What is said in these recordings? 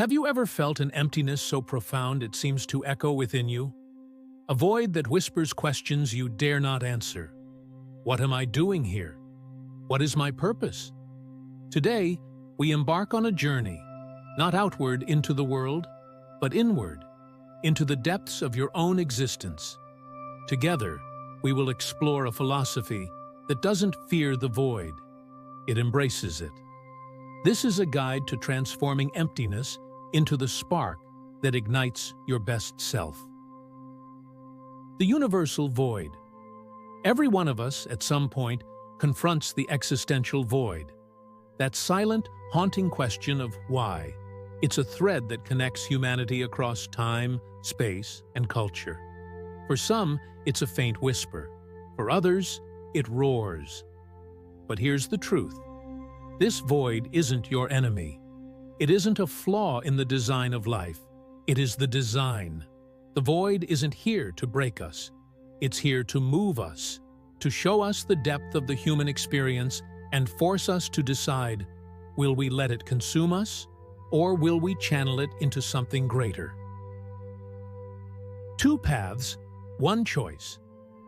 Have you ever felt an emptiness so profound it seems to echo within you? A void that whispers questions you dare not answer. What am I doing here? What is my purpose? Today, we embark on a journey, not outward into the world, but inward, into the depths of your own existence. Together, we will explore a philosophy that doesn't fear the void. It embraces it. This is a guide to transforming emptiness into the spark that ignites your best self. The universal void. Every one of us, at some point, confronts the existential void. That silent, haunting question of why. It's a thread that connects humanity across time, space, and culture. For some, it's a faint whisper. For others, it roars. But here's the truth. This void isn't your enemy. It isn't a flaw in the design of life. It is the design. The void isn't here to break us. It's here to move us, to show us the depth of the human experience and force us to decide, will we let it consume us, or will we channel it into something greater? Two paths, one choice.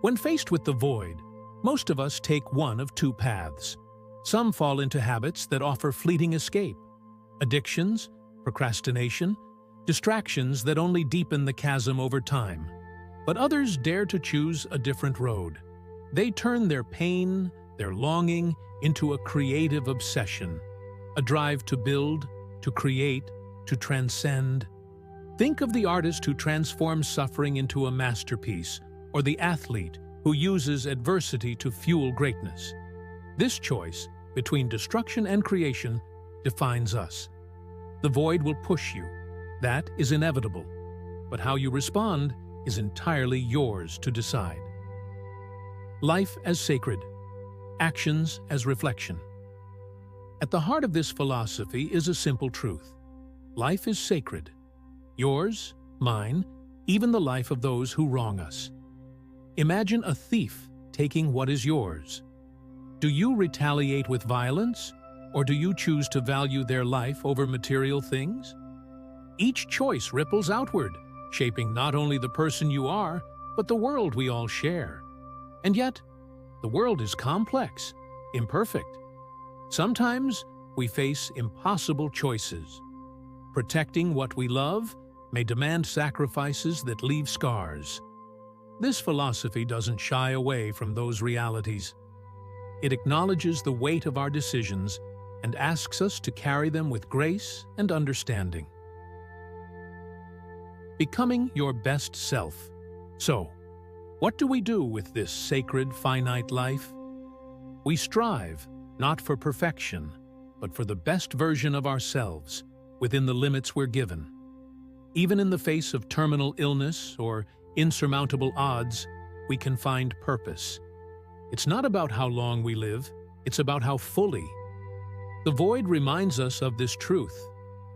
When faced with the void, most of us take one of two paths. Some fall into habits that offer fleeting escape, addictions, procrastination, distractions that only deepen the chasm over time. But others dare to choose a different road. They turn their pain, their longing, into a creative obsession, a drive to build, to create, to transcend. Think of the artist who transforms suffering into a masterpiece, or the athlete who uses adversity to fuel greatness. This choice between destruction and creation defines us. The void will push you. That is inevitable. But how you respond is entirely yours to decide. Life as sacred. Actions as reflection. At the heart of this philosophy is a simple truth. Life is sacred. Yours, mine, even the life of those who wrong us. Imagine a thief taking what is yours. Do you retaliate with violence, or do you choose to value their life over material things? Each choice ripples outward, shaping not only the person you are, but the world we all share. And yet, the world is complex, imperfect. Sometimes we face impossible choices. Protecting what we love may demand sacrifices that leave scars. This philosophy doesn't shy away from those realities. It acknowledges the weight of our decisions and asks us to carry them with grace and understanding. Becoming your best self. So, what do we do with this sacred, finite life? We strive, not for perfection, but for the best version of ourselves, within the limits we're given. Even in the face of terminal illness or insurmountable odds, we can find purpose. It's not about how long we live, it's about how fully. The void reminds us of this truth.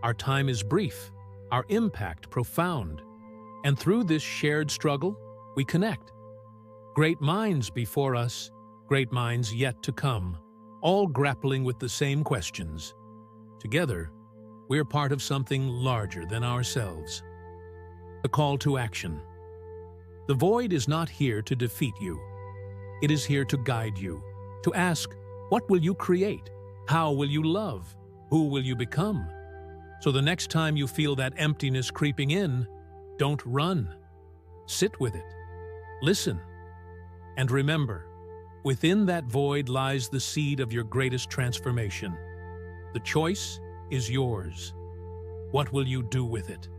Our time is brief, our impact profound, and through this shared struggle, we connect. Great minds before us, great minds yet to come, all grappling with the same questions. Together, we're part of something larger than ourselves. A call to action. The void is not here to defeat you. It is here to guide you, to ask, what will you create? How will you love? Who will you become? So the next time you feel that emptiness creeping in, don't run. Sit with it. Listen. And remember, within that void lies the seed of your greatest transformation. The choice is yours. What will you do with it?